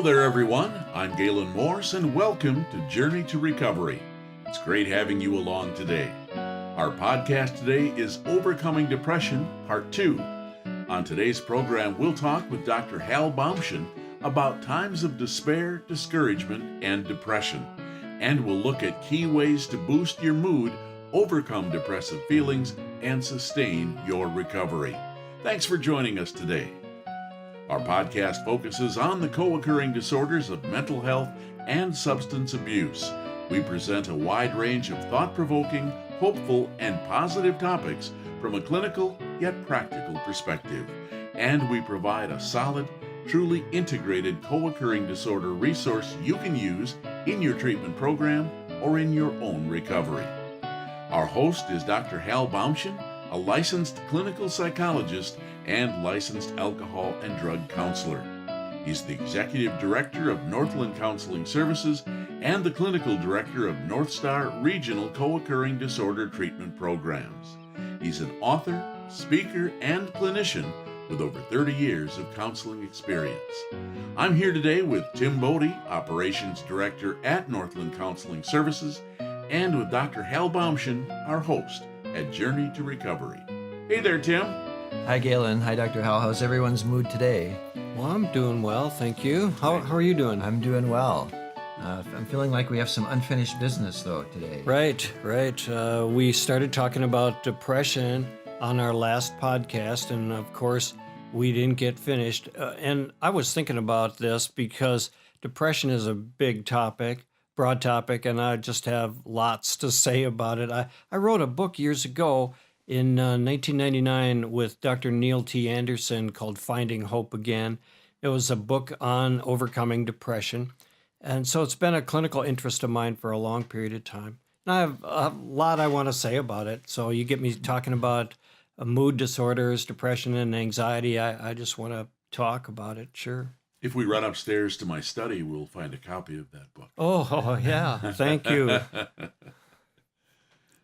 Hello there, everyone. I'm Gaylen Morse, and welcome to Journey to Recovery. It's great having you along today. Our podcast today is Overcoming Depression, Part 2. On today's program, we'll talk with Dr. Hal Baumchen about times of despair, discouragement, and depression. And we'll look at key ways to boost your mood, overcome depressive feelings, and sustain your recovery. Thanks for joining us today. Our podcast focuses on the co-occurring disorders of mental health and substance abuse. We present a wide range of thought-provoking, hopeful, and positive topics from a clinical yet practical perspective. And we provide a solid, truly integrated co-occurring disorder resource you can use in your treatment program or in your own recovery. Our host is Dr. Hal Baumchen, a licensed clinical psychologist and licensed alcohol and drug counselor. He's the executive director of Northland Counseling Services and the clinical director of North Star Regional Co-occurring Disorder Treatment Programs. He's an author, speaker, and clinician with over 30 years of counseling experience. I'm here today with Tim Bode, operations director at Northland Counseling Services, and with Dr. Hal Baumchen, our host at Journey to Recovery. Hey there, Tim. Hi, Gaylen. Hi, Dr. Hal. How's everyone's mood today? Well, I'm doing well, thank you. How are you doing? I'm doing well. I'm feeling like we have some unfinished business, though, today. Right. We started talking about depression on our last podcast, and of course, we didn't get finished. And I was thinking about this because depression is a big topic, broad topic, and I just have lots to say about it. I wrote a book years ago in 1999 with Dr. Neil T. Anderson called Finding Hope Again. It was a book on overcoming depression. And so it's been a clinical interest of mine for a long period of time. And I have a lot I want to say about it. So you get me talking about mood disorders, depression, and anxiety. I just want to talk about it, sure. If we run upstairs to my study, we'll find a copy of that book. Oh yeah, thank you.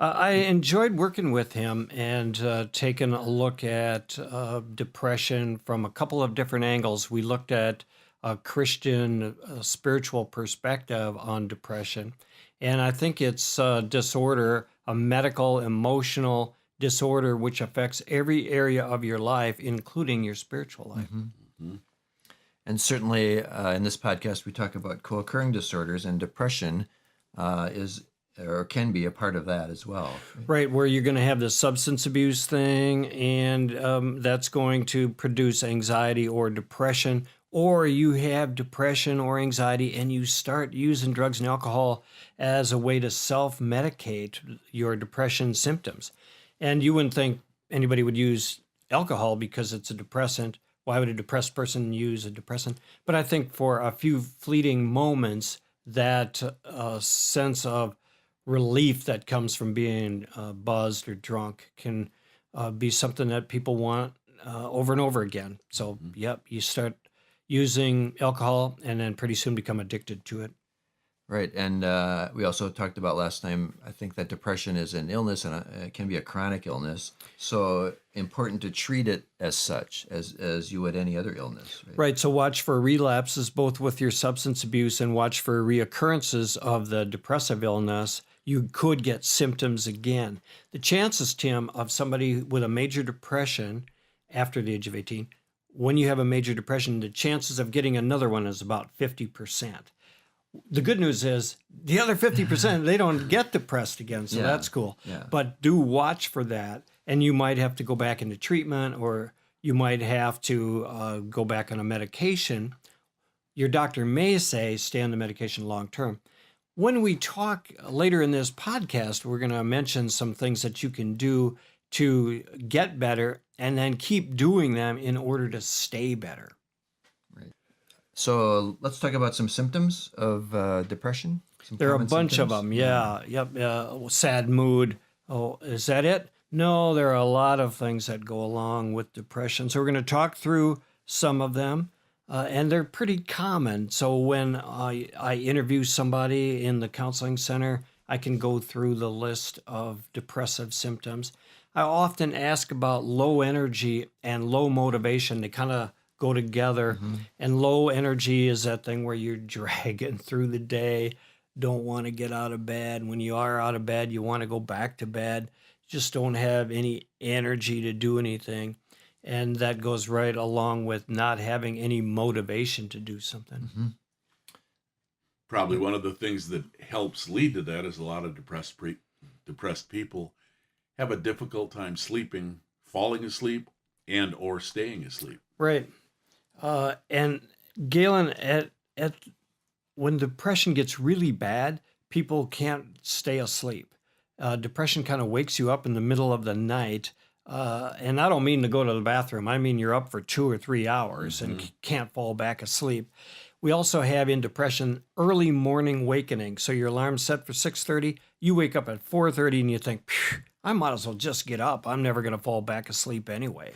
I enjoyed working with him and taking a look at depression from a couple of different angles. We looked at a Christian spiritual perspective on depression, and I think it's a disorder, a medical, emotional disorder which affects every area of your life, including your spiritual life. Mm-hmm. Mm-hmm. And certainly in this podcast, we talk about co-occurring disorders, and depression is or can be a part of that as well. Right, where you're going to have the substance abuse thing, and that's going to produce anxiety or depression, or you have depression or anxiety and you start using drugs and alcohol as a way to self-medicate your depression symptoms. And you wouldn't think anybody would use alcohol because it's a depressant. Why would a depressed person use a depressant? But I think for a few fleeting moments, that sense of relief that comes from being buzzed or drunk can be something that people want over and over again. So, yep, you start using alcohol and then pretty soon become addicted to it. Right, and we also talked about last time, I think that depression is an illness, and it can be a chronic illness. So important to treat it as such, as you would any other illness. Right, so watch for relapses both with your substance abuse and watch for reoccurrences of the depressive illness. You could get symptoms again. The chances, Tim, of somebody with a major depression after the age of 18, when you have a major depression, the chances of getting another one is about 50%. The good news is the other 50%, they don't get depressed again, so that's cool. Yeah. But do watch for that, and you might have to go back into treatment, or you might have to go back on a medication. Your doctor may say stay on the medication long term. When we talk later in this podcast, we're going to mention some things that you can do to get better and then keep doing them in order to stay better. Right. So let's talk about some symptoms of depression. There are a bunch of them. Yeah. Yep. Sad mood. Oh, is that it? No, there are a lot of things that go along with depression. So we're going to talk through some of them. And they're pretty common. So when I interview somebody in the counseling center, I can go through the list of depressive symptoms. I often ask about low energy and low motivation. They kind of go together. And low energy is that thing where you're dragging through the day, don't want to get out of bed. When you are out of bed, you want to go back to bed. Just don't have any energy to do anything. And that goes right along with not having any motivation to do something. Probably one of the things that helps lead to that is a lot of depressed people have a difficult time sleeping, falling asleep, and or staying asleep. Right. And Gaylen, at when depression gets really bad, people can't stay asleep. Depression kind of wakes you up in the middle of the night. And I don't mean to go to the bathroom. I mean you're up for 2 or 3 hours and can't fall back asleep. We also have in depression early morning wakening. So your alarm's set for 6:30. You wake up at 4:30 and you think, I might as well just get up. I'm never going to fall back asleep anyway.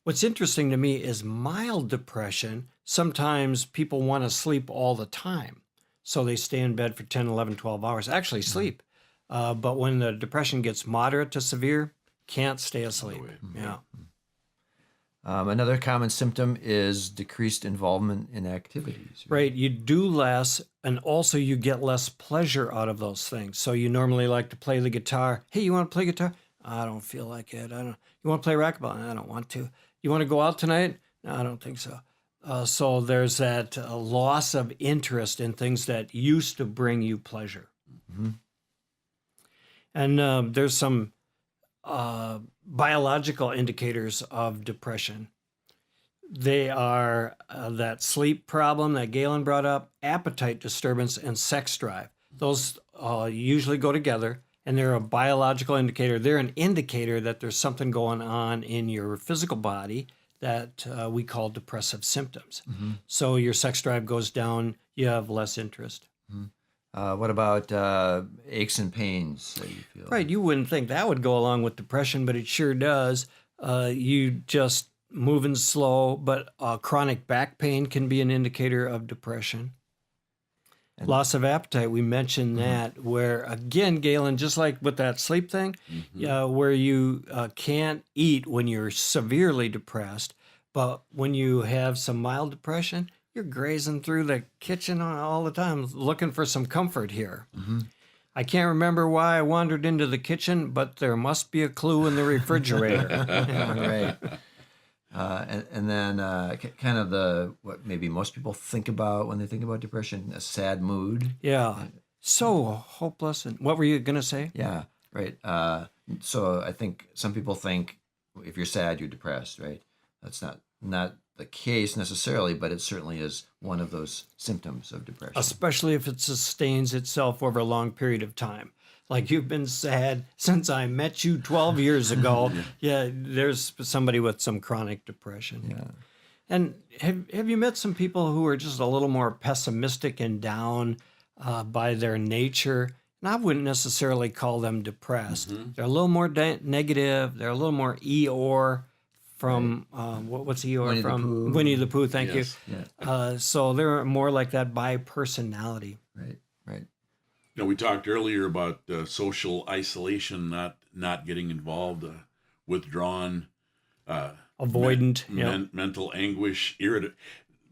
What's interesting to me is mild depression. Sometimes people want to sleep all the time. So they stay in bed for 10, 11, 12 hours, actually sleep. But when the depression gets moderate to severe, can't stay asleep. Yeah. Another common symptom is decreased involvement in activities. Right. You do less, and also you get less pleasure out of those things. So you normally like to play the guitar. Hey, you want to play guitar? I don't feel like it. I don't. You want to play racquetball? I don't want to. You want to go out tonight? No, I don't think so. So there's that loss of interest in things that used to bring you pleasure. And there's some biological indicators of depression. They are that sleep problem that Gaylen brought up, appetite disturbance, and sex drive. Those usually go together, and they're a biological indicator. They're an indicator that there's something going on in your physical body that we call depressive symptoms. So your sex drive goes down, you have less interest. What about aches and pains that you feel? Right, you wouldn't think that would go along with depression, but it sure does. You just moving slow, but chronic back pain can be an indicator of depression. And loss of appetite, we mentioned that, where again, Gaylen, just like with that sleep thing, where you can't eat when you're severely depressed, but when you have some mild depression, you're grazing through the kitchen all the time looking for some comfort here. I can't remember why I wandered into the kitchen, but there must be a clue in the refrigerator. Right. And then kind of what maybe most people think about when they think about depression, a sad mood. Yeah. So hopeless. And what were you going to say? Yeah, right. So I think some people think if you're sad, you're depressed, right? That's not the case necessarily, but it certainly is one of those symptoms of depression. Especially if it sustains itself over a long period of time. Like you've been sad since I met you 12 years ago. Yeah, there's somebody with some chronic depression. Yeah. And have you met some people who are just a little more pessimistic and down by their nature? And I wouldn't necessarily call them depressed. They're a little more negative. They're a little more Eeyore. From what's Eeyore Winnie from? the Pooh. Winnie the Pooh, thank you. Yeah. So they're more like that by personality. Right. You know, we talked earlier about social isolation, not getting involved, withdrawn, Avoidant, mental anguish, irritable.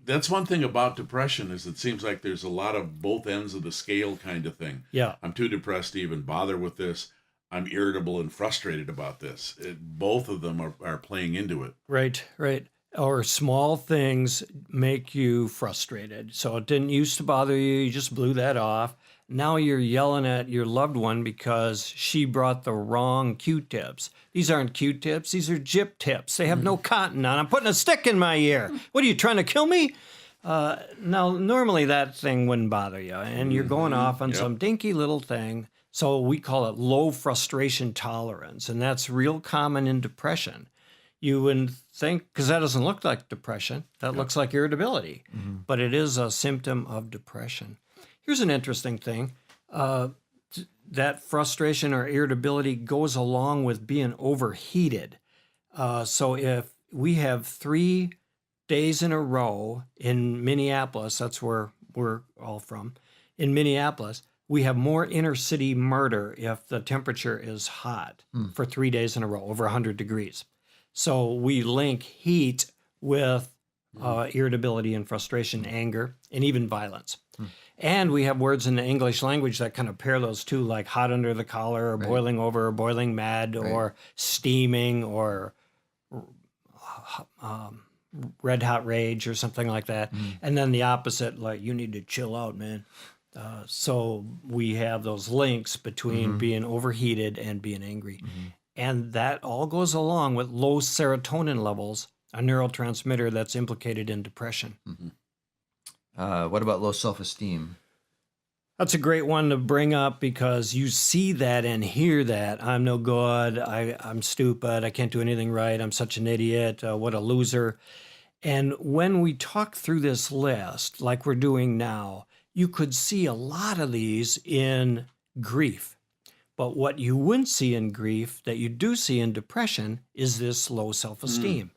That's one thing about depression is it seems like there's a lot of both ends of the scale kind of thing. Yeah. I'm too depressed to even bother with this. I'm irritable and frustrated about this. Both of them are playing into it. Right. Or small things make you frustrated. So it didn't used to bother you. You just blew that off. Now you're yelling at your loved one because she brought the wrong Q-tips. These aren't Q-tips. These are Jip tips. They have no cotton on. I'm putting a stick in my ear. What are you trying to kill me? Now, normally that thing wouldn't bother you. And you're going off on some dinky little thing. So we call it low frustration tolerance. And that's real common in depression. You wouldn't think, because that doesn't look like depression. That looks like irritability. But it is a symptom of depression. Here's an interesting thing. That frustration or irritability goes along with being overheated. So if we have 3 days in a row in Minneapolis, that's where we're all from, in Minneapolis, we have more inner city murder if the temperature is hot for 3 days in a row, over 100 degrees. So we link heat with irritability and frustration, anger, and even violence. And we have words in the English language that kind of pair those two, like hot under the collar, or boiling over, or boiling mad, or steaming, or red hot rage, or something like that. And then the opposite, like you need to chill out, man. So we have those links between being overheated and being angry. And that all goes along with low serotonin levels, a neurotransmitter that's implicated in depression. What about low self-esteem? That's a great one to bring up because you see that and hear that. I'm no good. I'm stupid. I can't do anything right. I'm such an idiot. What a loser. And when we talk through this list, like we're doing now, you could see a lot of these in grief. But what you wouldn't see in grief that you do see in depression is this low self-esteem.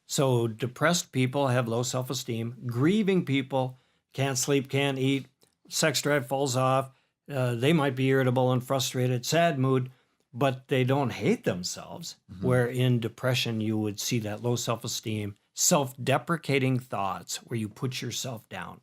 So depressed people have low self-esteem. Grieving people can't sleep, can't eat, sex drive falls off. They might be irritable and frustrated, sad mood, but they don't hate themselves. Where in depression, you would see that low self-esteem, self-deprecating thoughts where you put yourself down.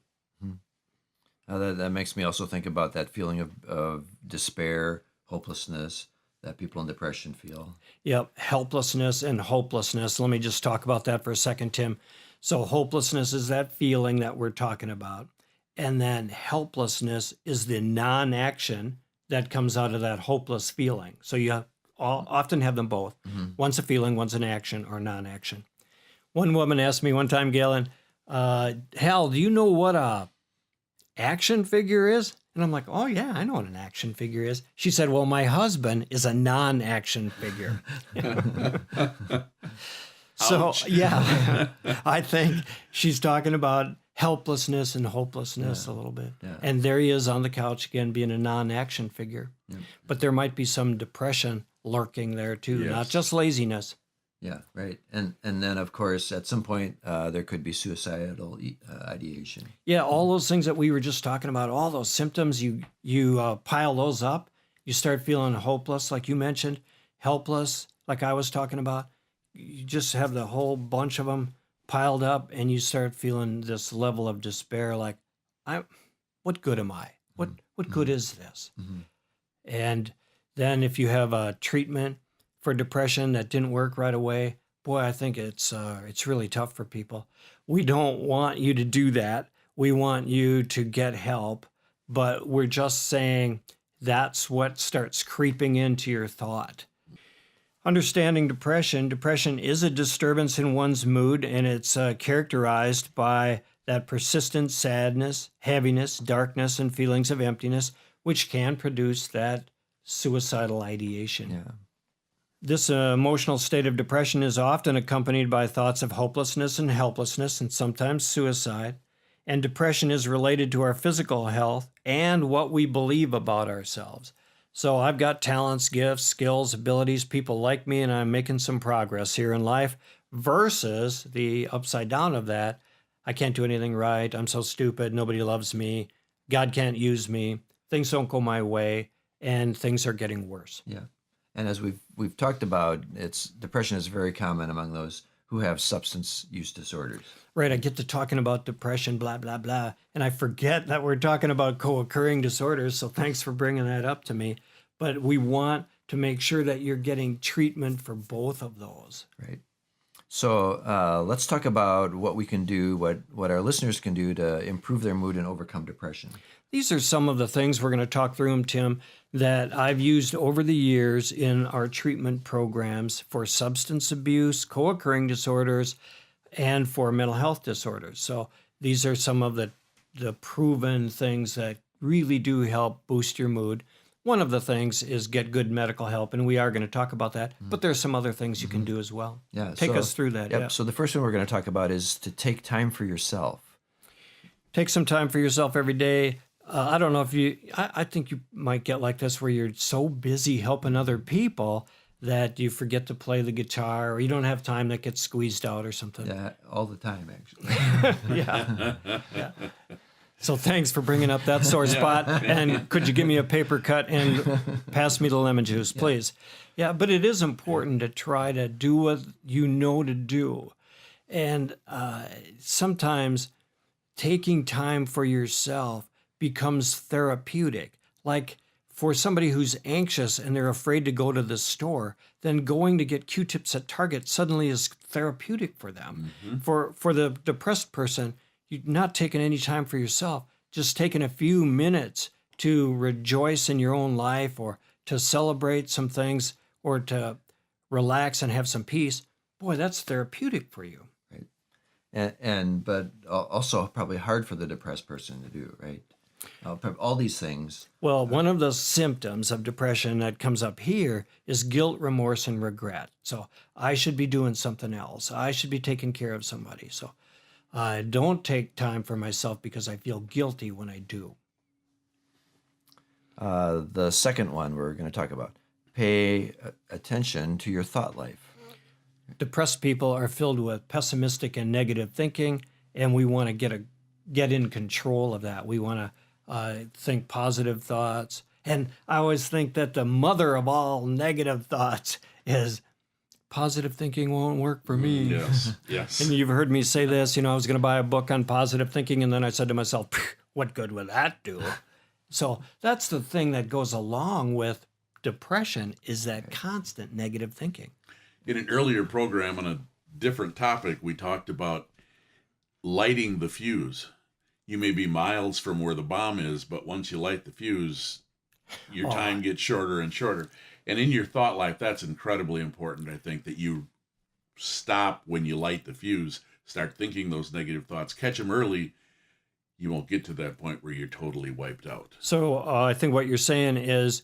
That makes me also think about that feeling of despair, hopelessness that people in depression feel. Yep, helplessness and hopelessness. Let me just talk about that for a second, Tim. So hopelessness is that feeling that we're talking about. And then helplessness is the non-action that comes out of that hopeless feeling. So you often have them both. One's a feeling, one's an action or non-action. One woman asked me one time, Gaylen, Hal, do you know what a action figure is? And I'm like, oh, yeah, I know what an action figure is. She said, well, my husband is a non-action figure. So, yeah, I think she's talking about helplessness and hopelessness a little bit. Yeah. And there he is on the couch again, being a non-action figure. But there might be some depression lurking there, too, not just laziness. Yeah, right. And then, of course, at some point, there could be suicidal ideation. Yeah, all those things that we were just talking about, all those symptoms, you pile those up. You start feeling hopeless, like you mentioned, helpless, like I was talking about. You just have the whole bunch of them piled up, and you start feeling this level of despair, like, what good am I? What good is this? And then if you have a treatment for depression that didn't work right away, boy, I think it's really tough for people. We don't want you to do that. We want you to get help, but we're just saying that's what starts creeping into your thought. Understanding depression is a disturbance in one's mood, and it's characterized by that persistent sadness, heaviness, darkness, and feelings of emptiness, which can produce that suicidal ideation. Yeah. This emotional state of depression is often accompanied by thoughts of hopelessness and helplessness, and sometimes suicide. And depression is related to our physical health and what we believe about ourselves. So I've got talents, gifts, skills, abilities, people like me, and I'm making some progress here in life, versus the upside down of that. I can't do anything right. I'm so stupid. Nobody loves me. God can't use me. Things don't go my way, and things are getting worse. Yeah. And as we've talked about, depression is very common among those who have substance use disorders. Right, I get to talking about depression, blah, blah, blah, and I forget that we're talking about co-occurring disorders, so thanks for bringing that up to me. But we want to make sure that you're getting treatment for both of those. Right. So let's talk about what we can do, what our listeners can do to improve their mood and overcome depression. These are some of the things we're going to talk through them, Tim, that I've used over the years in our treatment programs for substance abuse, co-occurring disorders, and for mental health disorders. So these are some of the proven things that really do help boost your mood. One of the things is get good medical help, and we are going to talk about that, but there's some other things you can do as well. Yeah, Take us through that. Yep. Yeah. So the first one we're going to talk about is to take time for yourself. Take some time for yourself every day. I don't know if I think you might get like this where you're so busy helping other people that you forget to play the guitar, or you don't have time that gets squeezed out or something. Yeah, all the time, actually. Yeah. So thanks for bringing up that sore spot. And could you give me a paper cut and pass me the lemon juice, please? Yeah, but it is important to try to do what you know to do. And sometimes taking time for yourself becomes therapeutic. Like for somebody who's anxious and they're afraid to go to the store, then going to get Q-tips at Target suddenly is therapeutic for them. For the depressed person, you're not taking any time for yourself, just taking a few minutes to rejoice in your own life or to celebrate some things or to relax and have some peace. Boy, that's therapeutic for you. But also probably hard for the depressed person to do, right? All these things. Well, one of the symptoms of depression that comes up here is guilt, remorse, and regret. So I should be doing something else. I should be taking care of somebody. So I don't take time for myself because I feel guilty when I do. The second one we're going to talk about, pay attention to your thought life. Depressed people are filled with pessimistic and negative thinking, and we want to get in control of that. We want to think positive thoughts. And I always think that the mother of all negative thoughts is positive thinking won't work for me. Yes. And you've heard me say this, I was going to buy a book on positive thinking, and then I said to myself, what good would that do? So that's the thing that goes along with depression is that constant negative thinking. In an earlier program on a different topic, we talked about lighting the fuse. You may be miles from where the bomb is, but once you light the fuse, your time gets shorter and shorter. And in your thought life, that's incredibly important, I think, that you stop when you light the fuse, start thinking those negative thoughts, catch them early. You won't get to that point where you're totally wiped out. So I think what you're saying is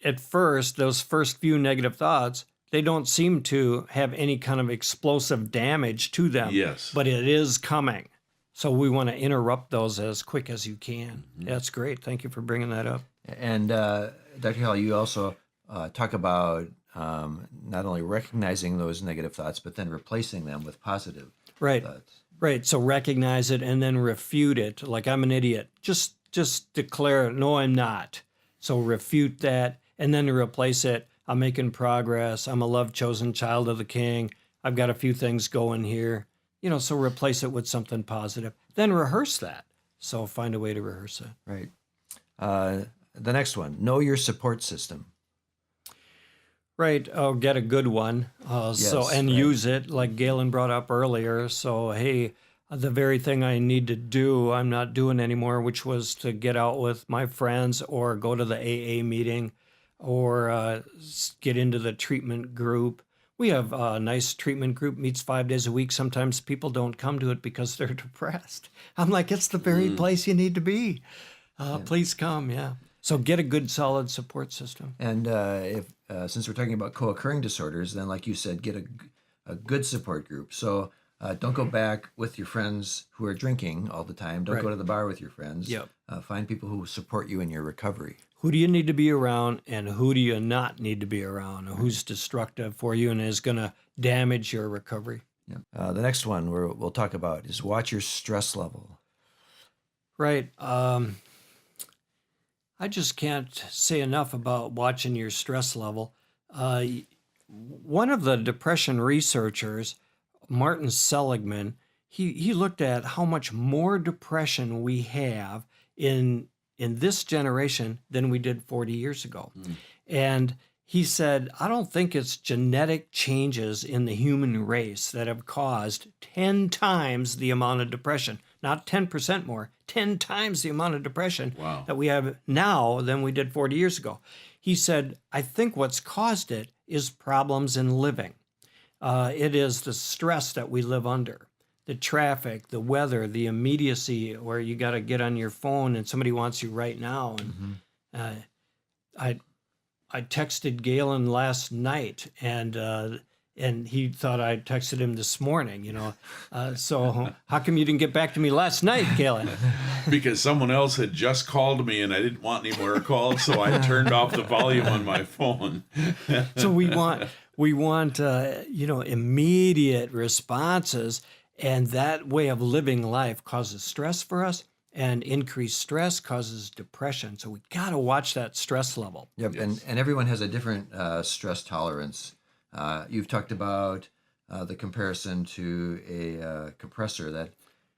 at first, those first few negative thoughts, they don't seem to have any kind of explosive damage to them. Yes. But it is coming. So we want to interrupt those as quick as you can. That's great. Thank you for bringing that up. And Dr. Hall, you also talk about not only recognizing those negative thoughts, but then replacing them with positive thoughts. Right. So recognize it and then refute it. Like, I'm an idiot. Just declare, no, I'm not. So refute that and then replace it. I'm making progress. I'm a love-chosen child of the King. I've got a few things going here. So replace it with something positive. Then rehearse that. So find a way to rehearse it. Right. The next one, know your support system. Right. Oh, get a good one. Use it, like Gaylen brought up earlier. So, hey, the very thing I need to do, I'm not doing anymore, which was to get out with my friends or go to the AA meeting or get into the treatment group. We have a nice treatment group, meets 5 days a week. Sometimes people don't come to it because they're depressed. I'm like, it's the very place you need to be. Please come, yeah. So get a good, solid support system. And since we're talking about co-occurring disorders, then like you said, get a good support group. So don't go back with your friends who are drinking all the time. Don't go to the bar with your friends. Yep. Find people who support you in your recovery. Who do you need to be around and who do you not need to be around? Who's destructive for you and is going to damage your recovery? Yeah. The next one we'll talk about is watch your stress level. Right. I just can't say enough about watching your stress level. One of the depression researchers, Martin Seligman, he looked at how much more depression we have in this generation than we did 40 years ago. And he said, I don't think it's genetic changes in the human race that have caused 10 times the amount of depression, not 10% more, 10 times the amount of depression that we have now than we did 40 years ago. He said, I think what's caused it is problems in living. It is the stress that we live under, the traffic, the weather, the immediacy, where you got to get on your phone and somebody wants you right now. And I texted Gaylen last night, and he thought I texted him this morning. So how come you didn't get back to me last night, Gaylen? Because someone else had just called me, and I didn't want any more calls, so I turned off the volume on my phone. So we want immediate responses, and that way of living life causes stress for us. And increased stress causes depression. So we got to watch that stress level. Yep, yes. And everyone has a different stress tolerance. You've talked about the comparison to a compressor that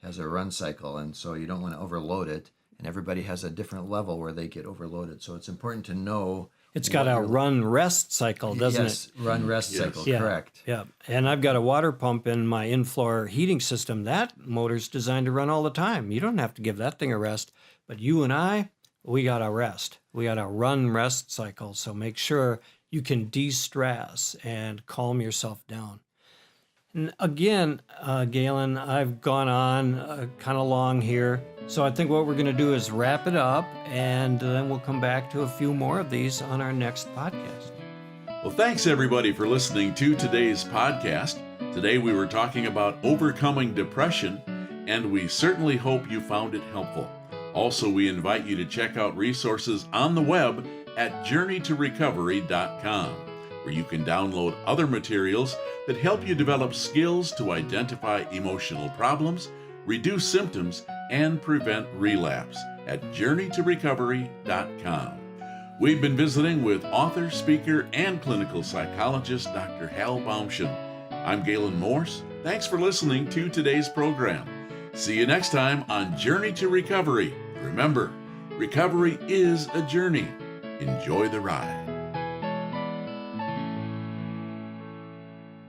has a run cycle, and so you don't want to overload it. And everybody has a different level where they get overloaded. So it's important to know. It's got a run-rest cycle, doesn't it? Yes, run-rest cycle, Yeah, correct. yeah. And I've got a water pump in my in-floor heating system. That motor's designed to run all the time. You don't have to give that thing a rest. But you and I, we got a rest. We got a run-rest cycle. So make sure you can de-stress and calm yourself down. And again, Gaylen, I've gone on kind of long here. So I think what we're going to do is wrap it up, and then we'll come back to a few more of these on our next podcast. Well, thanks everybody for listening to today's podcast. Today we were talking about overcoming depression, and we certainly hope you found it helpful. Also, we invite you to check out resources on the web at journeytorecovery.com, where you can download other materials that help you develop skills to identify emotional problems, reduce symptoms, and prevent relapse at journeytorecovery.com. We've been visiting with author, speaker, and clinical psychologist Dr. Hal Baumchen. I'm Gaylen Morse. Thanks for listening to today's program. See you next time on Journey to Recovery. Remember, recovery is a journey. Enjoy the ride.